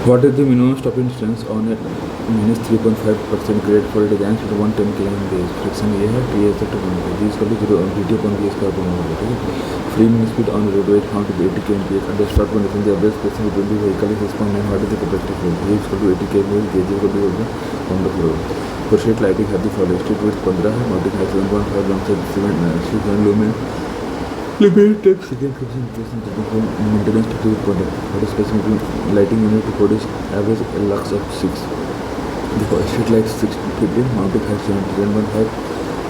What is the minimum stopping distance on a -3.5% grade for a design with 110 km friction? ये है T is to 1 G is equal to 0 GT upon P square upon 1, ठीक है. Free minimum speed on the roadway is found to be 80 km/h. Under start condition, the average spacing between the vehicle is 6.9. What is the capacity for G is equal to 80 km/h, G is equal to on the floor. For street lighting, have the following: street width 15 है, mounting height 7.5, long side street and low Limit takes second fixing placing technical maintenance to the product. What is spacing between lighting unit to produce average lux of 6. The street lights 615, mounting height 77.5,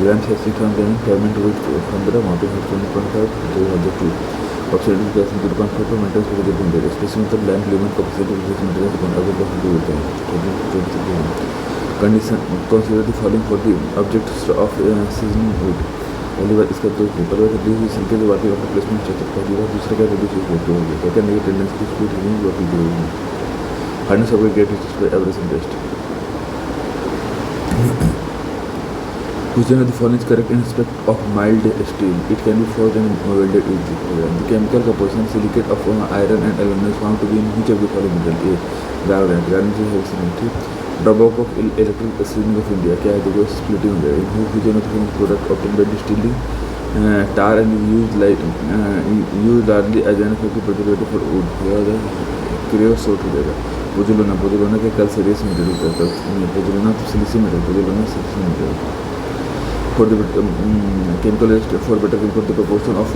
lamps has 600, pavement width 15, mounting height 7.5, the 2. Obsidian placing 0.5 for maintenance to the vendor. Spacing of the lamp lumen capacity to the maintenance upon available to the condition. Consider the following for the objects of seasoning wood. पहली बार इसका तो पहले बार reduce इस तरीके से बाकी अपना placement check पहली बार दूसरा क्या रिड्यूस इस फोटो हो गया क्या नहीं टेंडेंसी की स्पीड नहीं वो भी होगी hardness of gate is average interest which one of the following is correct in respect of mild steel? It can be forged and welded easily. The chemical composition silicate of iron and aluminum is found to be in which of the following metal? A. Garnet. Garnet is heavy cement. Drawback of electric seasoning of India. क्या है देखो splitting हो जाएगा. Which one of the following product obtained by distilling tar and used largely as an effective preservative for wood. क्या हो जाएगा? क्रियोसोट हो जाएगा. पोजुलोना के कैल्सियस मेटेरियल होता है. पोजुलोना तो siliceous material. Pozzolana siliceous material. For the chemical for better chemical the proportion of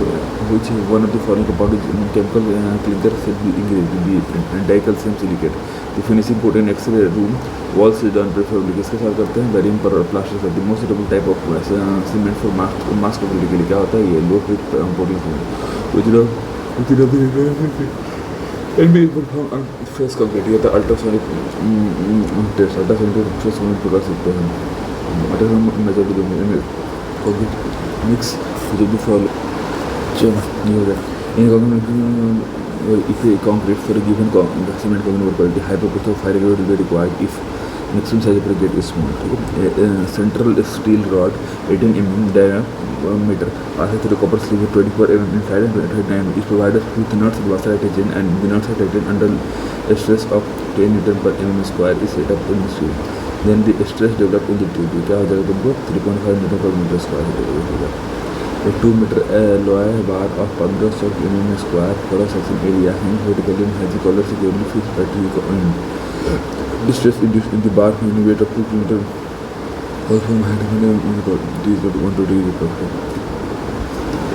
which one of the following compound is chemical clinker should be increased and dicalcium silicate. The finishing coat in X-ray room walls is done preferably किसके साथ करते हैं barium पर plaster से. The most suitable type of cement for mask coating के लिए क्या होता है ये low heat coating cement which and may perform on face concrete. ये होता है ultrasonic test. ultrasonic face concrete कर सकते हैं. मेजर भी दूँगी कोविड मिक्स जो भी फॉलो चलो ये हो गया if a concrete for a given cement component quality hyperproof of fire will be required if maximum size of the gate is small. Central steel rod 18 mm diameter passes through copper sleeve with 24 mm inside and 29 mm is provided with nuts basalt tightened and the nuts are tightened under a stress of 10 Newton per mm square is set up in the steel. Then the stress developed in the tube. क्या हो जाएगा तुमको 3.5 metre पर metre square हो जाएगा. A 2 meter alloy bar of 1500 mm square cross section area hangs vertically and has the collar securely fixed at the end. The stress induced in the bar when weight of 2 km also from height is 120 degrees per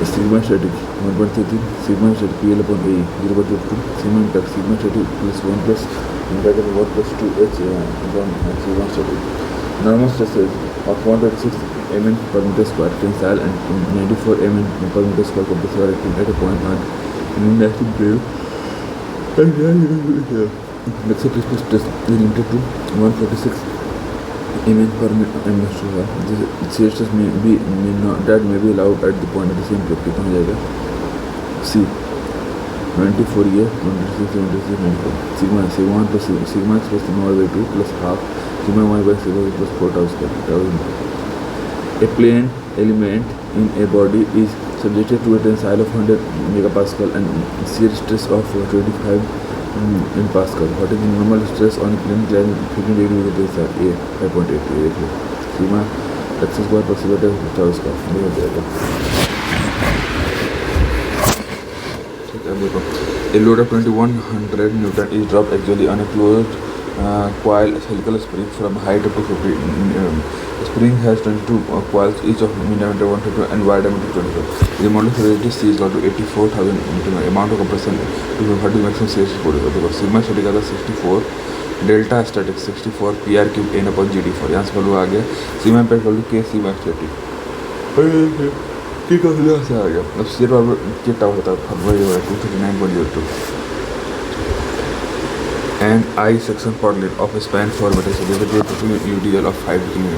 sigma static 1.33 sigma static PL upon A 0.22 sigma impact sigma static plus 1 plus bracket 1 plus 2H sigma static. Normal stresses of 136 mm per meter square tensile and 94 mm per meter square compressive are acting at a point on an elastic braid and maximum stress is limited to 146 mm per meter square. The stress may be allowed at the point of the same plate. कितना हो जाएगा C 94 ये 136 94 sigma 1 plus sigma x plus sigma y by 2 plus half sigma y by sigma plus 4 tau square. A plane element in a body is subjected to a tensile of 100 megapascal and shear stress of 25 in pascal. What is the normal stress on a plane lying 15 degree with a tensile? A 5.8 sigma x square plus sigma tau square. नहीं हो जाएगा. A load of 2100 Newton is dropped actually on a closed coil helical spring from height up to 50. Spring has 22 coils, each of diameter 122 and wide diameter 24. The amount of rigidity C is equal to 84,000 Newton. Amount of compression to 30 maximum C is equal sigma static का 64 delta static 64 PR cube N upon GD4. यहाँ से follow आ गया sigma impact value K sigma static ठीक है यहाँ से आ गया. अब C पर कितना होता है वही होगा 239.02 and I section portlet of a span 4 meters related to a total UDL of 5 km.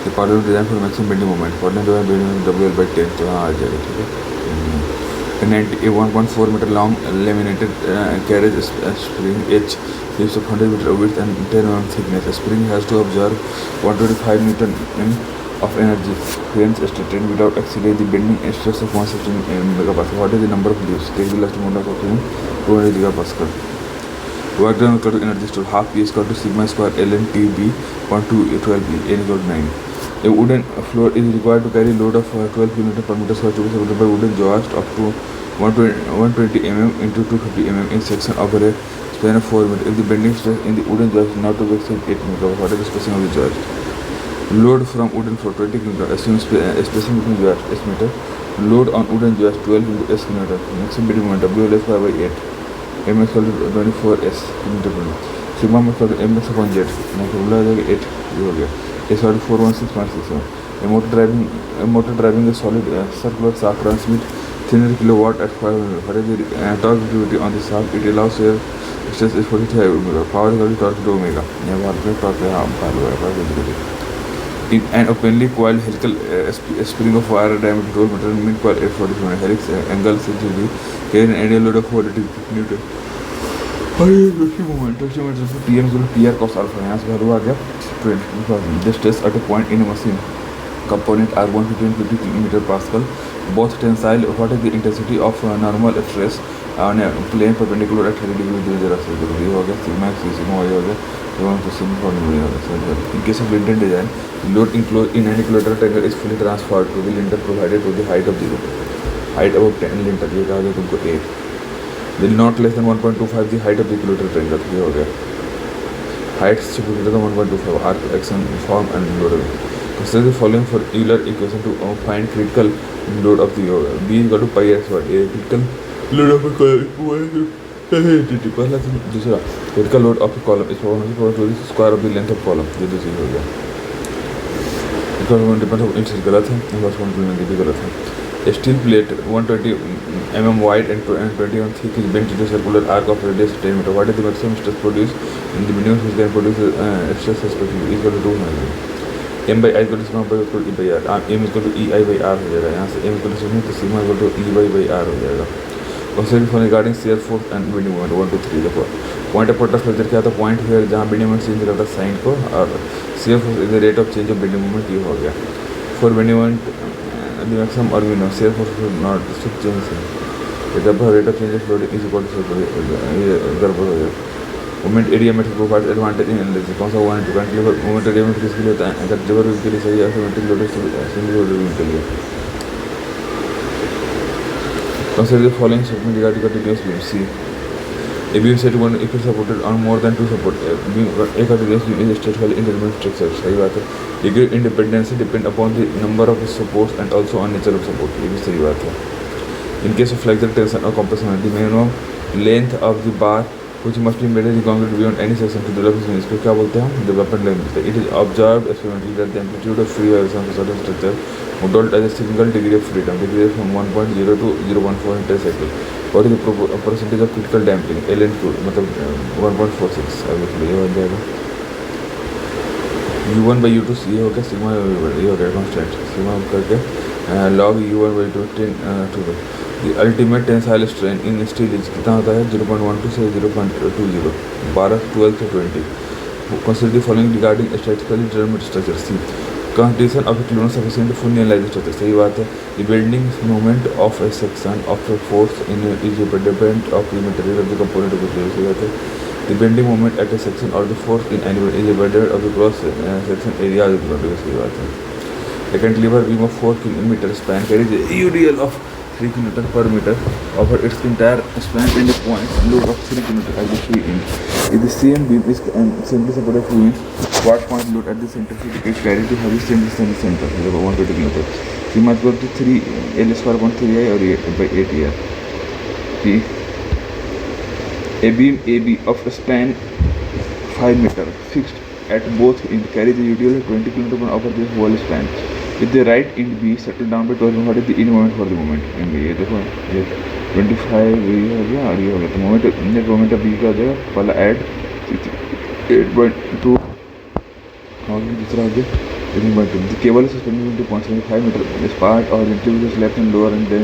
The portlet is designed for maximum bending moment. Portlet जो है bending WL by 10 तो यहाँ आ जाएगा. ठीक है. A 1.4 meter long laminated carriage spring H is of 100 meter width and 10 mm thickness. A spring has to absorb 125 Newton of energy. Hence straightened without exceeding the bending stress of 116 megapascal. What is the number of leaves? Take the last amount of 200 gigapascal. Work done equal to energy stored half P is equal to sigma square ln T B 0.2 B n equal to 9. A wooden floor is required to carry load of 12 km per meter square to be supported by wooden joist up to 120 mm into 250 mm in section over a span of 4 meters. If the bending stress in the wooden joist is not to exceed 8 meters, what is the spacing of the joist? Load from wooden floor 20 km. Assume spacing between joist S meter. Load on wooden joist 12 into S km. Maximum bending moment W less by 8. M is equal to 24 S km per meter. Sigma is equal to M S upon Z. Maximum 8 हो गया. S equal to 416.67. A motor driving a solid circular shaft transmit 300 kilowatt at 500. What is the torque activity on the shaft? It allows air stress is 45 omega. Power is equal to torque to omega. यहाँ बाहर पे torque है हाँ बाहर in an openly coiled helical spring of wire diameter 12 meter mean coil 840 helix angle CGD carry an ideal load of 480 Newton. Moment TM is PR cos alpha. यहाँ से भरू आ गया 20. The stress at a point in a machine component are 150 meter pascal. Both tensile. What is the intensity of normal stress on a plane perpendicular at 30 degree 0 ये हो गया sigma x sigma y हो गया. In case of lintel design, load enclosed in an equilateral triangle is fully transferred to the lintel provided to the height of the height above 10 lintel. ये कहा गया तुमको A. Then not less than 1.25 the height of the equilateral triangle. ये हो गया. Height should be greater than 1.25. Arc, action, form and load. Consider the following for Euler equation to find critical load of the B is equal to pi x squared. A critical load of a column. पहला दूसरा critical load of a column is proportional to the square of the length of column. ये दूसरी हो गया. Depend of inch गलत है. बस 120 भी गलत है. A steel plate 120 mm wide and 20 mm thick is bent into a circular arc of radius 10 meter. What is the maximum stress produced in the minimum which can produce stress respectively is equal to 200. M by I equal to sigma by equal to E by R. M equal to EI by R हो जाएगा. यहाँ से M equal to sigma equal to EY by R हो जाएगा. Consider for regarding shear force and bending moment 1 to 3. देखो point of protest flexure क्या था? Point here जहाँ bending moment चेंज करता है साइन को और shear force is the rate of change of bending moment ये हो गया. For bending moment the maximum or minimum shear force should not change. जब rate of change of load is equal to ये गड़बड़ हो जाएगा. Moment area method provides advantage in analysis. कौन सा one to cantilever moment area method किसके लिए होता है? अगर जबर बीम के लिए सही है symmetric load single load beam के लिए. Consider the following statement regarding continuous beam. C. A beam set to one if supported on more than two support. A continuous beam is a strategically independent structure. सही बात है. Degree independence depend upon the number of supports and also on nature of support. ये भी सही बात है. In case of flexure tension or compression, the minimum length of the bar which must be made congruent beyond any section to develop this. इसको क्या बोलते हैं हम? Development length. It is observed experimentally that the amplitude of free vibration of a certain structure modeled as a single degree of freedom, degree from 1.0 to 0.4 intercycle. What is the percentage of critical damping? ln2 मतलब 1.46. अब ये हो जाएगा. U1 by U2 ये हो गया sigma ये हो गया constant. Sigma करके log U1 by U2 10 2. The ultimate tensile strain in steel is कितना होता है? 0.12 से 0.20. 12 से 20. Consider the following regarding statically determined structure. C. Condition of a clone sufficient to fully analyze the structure. सही बात है. The bending moment of a section of a force in is dependent of the material of the component of the plate. सही बात है. The bending moment at a section or the force in any is dependent of the cross section area of the component. सही बात है. A cantilever beam of 4 km span carries a UDL of 3 kN per meter over its entire span and a point load of 3 kN at the 3 inch. If the same beam is simply supported 2 inch, what point load at the center should be carried to heavy strength in the center, 120 kN. Sigma is equal to 3 L square upon 3I or 8 by 8 here. P. A beam AB of a span 5 meter fixed at both ends carries a UDL of 20 kN over the whole span. If the right end B settled down by 12, what is the in moment for the moment? ये देखो ये 25 ये हो गया और ये हो गया. तो moment net moment of B का हो जाएगा. पहला add 8.2 और दूसरा हो गया 18.2. The cable is suspended into 0.75 meter. This part horizontally is left and lower and then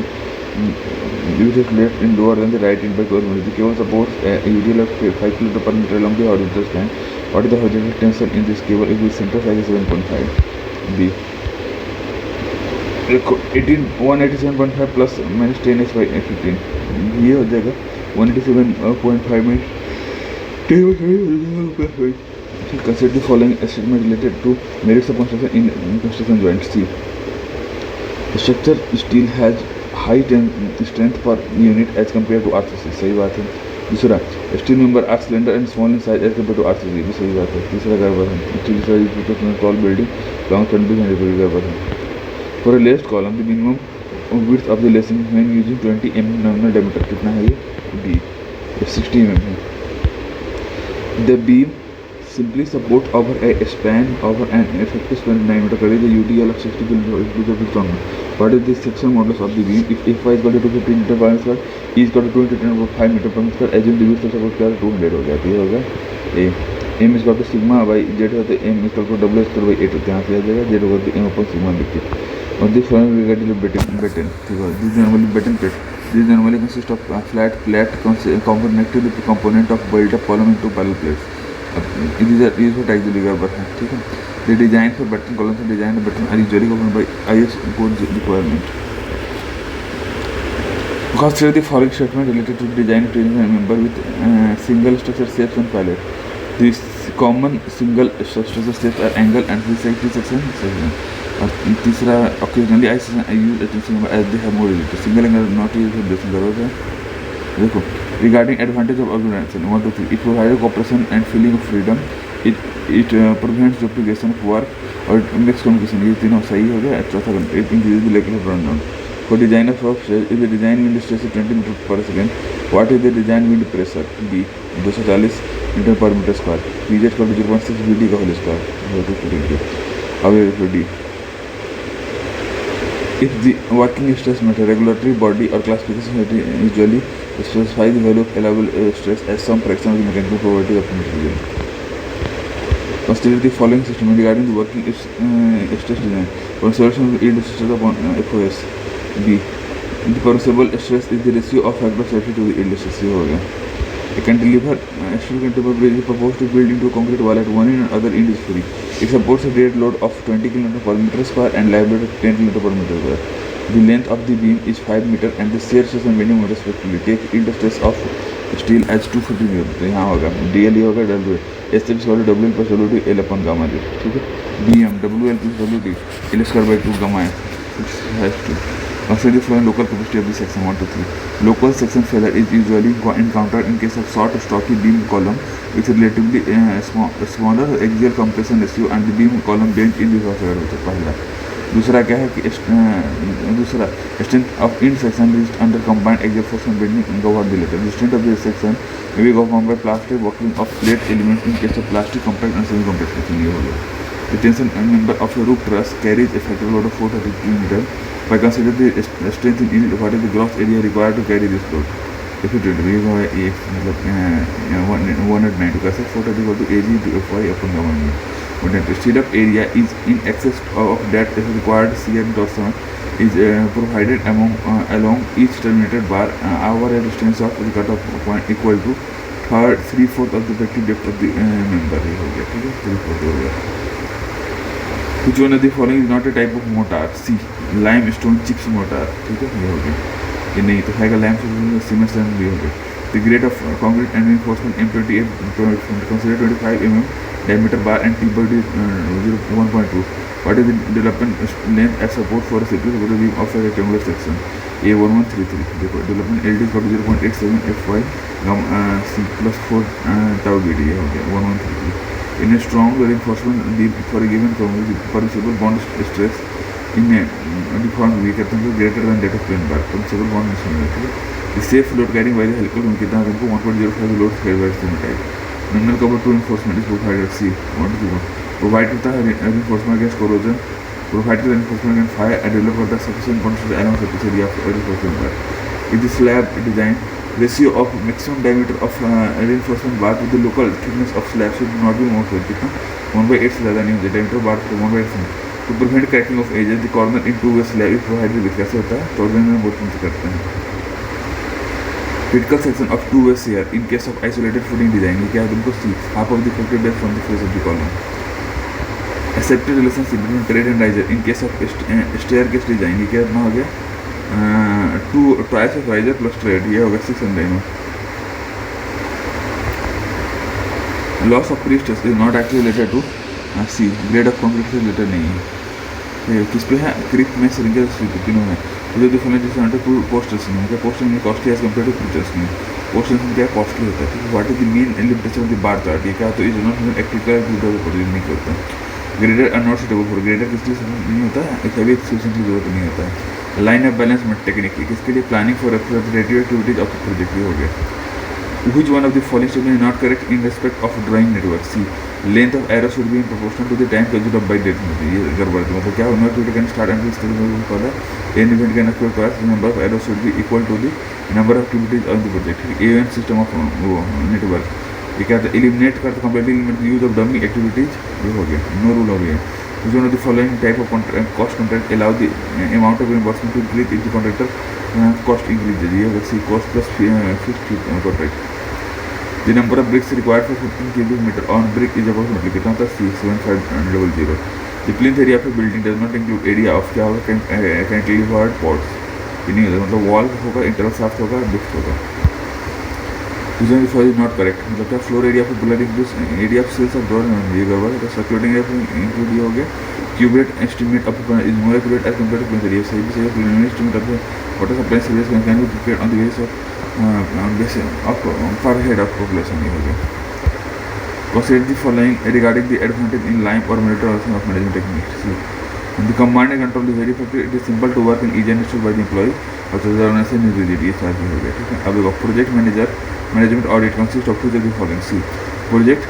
uses left and lower than the right end by 12 meters. The cable supports a UDL of 5 kN per meter along the horizontal span. What is the horizontal tension in this cable if the center size is 7.5? B. 187.5 plus minus 10 x by 15 ये हो जाएगा 187.5 में Consider the following statement related to merits of construction in construction joint. C. The structure steel has high strength per unit as compared to RCC. सही बात है. दूसरा, steel member are cylinder and small in size as compared to RCC भी सही बात है. तीसरा गड़बड़ है. Steel size tall building long 20 centimetre गड़बड़ है. For a laced column the minimum width of the lacing when using 20 mm nominal diameter कितना है ये? डी. 60 mm है. The beam simply support over a span over an effective span diameter carries the UDL of 60 kN. What is the section modulus of the beam? If Fy is equal to 250 meter per square, E is equal to 210.5 meter per square, assume the width of support क्या 200 हो गया. ये हो गया A. M is equal to sigma by Z होता है. M is equal to W square by 8 होता है. यहाँ से आ जाएगा Z होगा तो M upon sigma लिखिए. और this one we get the batten. ठीक है. This normally batten plate. This normally consists of flat plate connected with the component of built-up column into parallel plates. These are used for type गड़बड़ है. ठीक है. The design for batten columns and design of batten are usually governed by IS code requirement. Consider the following statement related to design of a member with single structure shapes and palette. These common single structure shapes are angle and three section. और तीसरा, occasionally I use attention as they have more related. Single angle not used for this गड़बड़ है. देखो, regarding advantage of organization 1 2 3, it provides cooperation and feeling of freedom. It prevents duplication of work और it makes communication. ये तीनों सही हो गया. चौथा, it increases the likelihood of rundown. For design of stress, if the design wind stress is 20 meter per second, what is the design wind pressure? B. 240 meter per meter square. PZ equal to 0.6 VD का whole square. अब D. If the working stress matter, regulatory body or classification usually specify the value of allowable stress as some fraction of the mechanical property of material. Consider the following system regarding the working stress design. Consideration of yield stress upon FOS. B. The permissible stress is the ratio of factor of safety to the yield stress. हो गया. A cantilever, steel cantilever bridge is proposed to build into a concrete wall at one end and other end is free. It supports a dead load of 20 kN per meter square and live load of 10 kN per meter square. The length of the beam is 5 meter and the shear stress and bending moment respectively. Take yield stress of steel as 250 N. तो यहाँ होगा DL ये होगा W. S is equal to WL plus WT L upon gamma J. ठीक है. BM WL plus WT L square by 2 gamma S. Consider the following local capacity of the section 1 to 3. Local section failure is usually encountered in case of short stocky beam column with relatively smaller axial compression ratio and the beam column bent in the failure होता है. पहला. दूसरा क्या है कि दूसरा strength of end section is under combined axial force and bending governed the latter. The strength of the section may be governed by plastic working of plate elements in case of plastic compact and semi-compact section. ये हो गया. The tension member of a roof truss carries a factor load of 432 Newton. By considering the strength in yield, what is the gross area required to carry this load? If it is मतलब 109 to कैसे 4 equal to AG to FY upon government. But the steel up area is in excess of that is required. Shear torsion is provided along each terminated bar. Our distance of the cutoff point equal to 3/4 of the effective depth of the member. हो गया. ठीक है. 3/4 हो गया. Which one of the following is not a type of mortar? C. Limestone chips mortar. ठीक है. ये हो गया. ये नहीं तो है limestone cement sand भी हो गया. The grade of concrete and reinforcement M28 consider 25 mm diameter bar and T body 1.2. What is the development length as support for a simple beam of a rectangular section? A1133. देखो development LD equal to 0.87 FY C plus 4 tau BD. ये हो गया 1133. In a strong reinforcement beam for a given permissible bond stress in a deformed weak rectangle greater than that of plain bar. Permissible bond stress. The safe load carrying by the helical beam कितना हमको 1.05 load carried by the type. Nominal cover to reinforcement is provided. C. 1 provide करता है reinforcement against corrosion. Provide reinforcement against fire and develop करता है sufficient quantity along surface area of reinforcement bar. With the slab design, ratio of maximum diameter of reinforcement bar to the local thickness of slab should not be more than कितना 1/8 से ज़्यादा नहीं होता. diameter bar को 1/8 to prevent cracking of edges. The corner in two-way slab is provided with कैसे होता है तो में बहुत कुछ करते हैं. Critical section of two-way shear in case of isolated footing design. ये क्या है तुमको C. half of the effective depth from the face of the column. Accepted relationship between trade and riser in case of staircase design. ये क्या इतना हो गया 2 twice of riser plus trade. ये होगा 600 में. Loss of prestress is not actually related to C grade of concrete से related नहीं है। किस पे है? क्रिप में सिरिंजर तीनों में। जो डिफरेंट पोस्टर स्क्रीन क्या पोस्टर में कॉस्टली एज कम्पेयर टू प्रीचर स्क्रीन। पोस्टर स्क्रीन क्या कॉस्टली होता है। What is the main limitation of the bar chart? ये क्या तो इज नॉट एक्टिकल नहीं करता है। Grader are not suitable for grader किस लिए नहीं होता है? एक हैवी एक्सक्यूशन की जरूरत नहीं होता है। लाइन ऑफ बैलेंस में टेक्निकली किसके लिए? Planning for representative activities of project हो गया। Which one of the following statement is not correct in respect of drawing network? C. Length of arrow should be in proportion to the time consumed up by date. ये गड़बड़ है। मतलब क्या होना चाहिए? Can start and start में पहला an event can occur twice. The number of arrows should be equal to the number of activities on the project. AON system of network. ये क्या था? Eliminate करता completely eliminate the use of dummy activities. ये हो गया। No rule हो गया। Which one of the following type of cost contract allow the amount of reimbursement to increase if the contractor cost increases? ये होगा C. Cost plus fixed contract. The number of bricks required for 15 cubic meter on brick is approximately कितना होता है? 67500. The plinth area of a building does not include area of क्या होगा? cantilevered pods. ये नहीं होता। मतलब वॉल होगा, इंटरनल शाफ्ट होगा, ब्रिक्स होगा। Reason for is not correct। मतलब क्या? Floor area of bullet includes area of sills of door ये गड़बड़ है। सर्कुलेटिंग एरिया इंक्लूड ये हो गया। Cube rate estimate of is more accurate as compare to plain area. सही भी सही है। Plain estimate of water supply service can be prepared on the basis of per head of population ये हो गया। Consider the following regarding the advantage in line or monitoring of management techniques. The command and control is very effective. It is simple to work and easy understood by the employee. और तो organisation is rigid। ये सारी हो गया। ठीक है। अब देखो project management audit consist of to the following. C project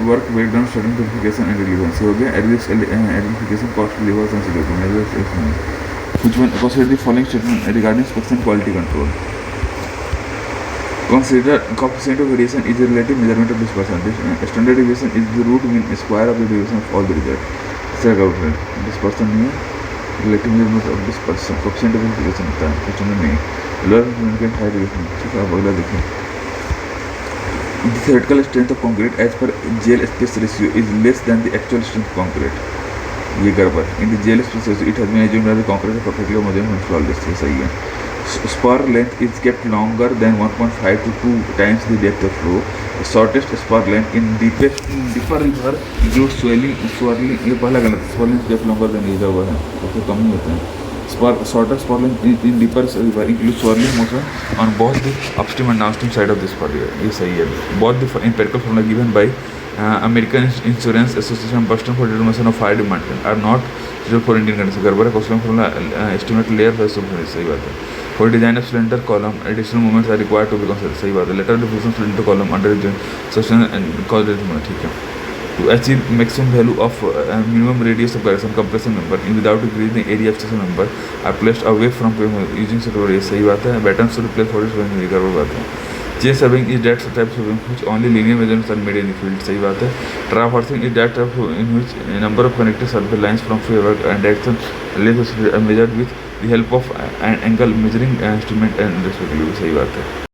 work breakdown study verification and relevance हो गया। Risk identification cost relievers and security. Which one? Consider the following statement regarding inspection quality control. Consider coefficient of variation is a relative measurement of dispersion. This standard deviation is the root mean square of the deviation of all the results. Dispersion नहीं है, relative measurement of dispersion. Coefficient of variation होता है, कुछ नहीं। Lower can high deviation। ठीक है। अब अगला देखिए। The theoretical strength of concrete as per gel space ratio is less than the actual strength of concrete. ये गड़बड़। In the gel space ratio it has been assumed that the concrete is perfectly homogeneous and flawless। ये सही है। Spar length is kept longer than 1.5 to 2 times the depth of flow. The shortest spar length in deeper river includes swirling ये पहला गलत। Spar length kept longer than ये हुआ है, तो कम ही होता है। Shorter spar length in deeper river includes swirling motion on both the upstream and downstream side of the spar. ये सही है। Both the empirical formula given by American Insurance Association Boston for determination of fire demand are not suitable for Indian conditions। गड़बड़ है। Question formula estimate layer by superficial. सही बात है। For design of cylinder column, additional movements are required to be considered। सही बात है। Lateral diffusion cylinder column under sustain and cause ठीक है। To achieve maximum value of minimum radius of gyration, compression member without increasing the area of station member are placed away from using suitable area। सही बात है। Battens should replace for this when गड़बड़ बात है। Chain surveying is that type of surveying which only linear measurements are made in the field। सही बात है। Traversing is that type in which a number of connected survey lines from field and direction length are measured with the help of an angle measuring instrument and respectively। सही बात है।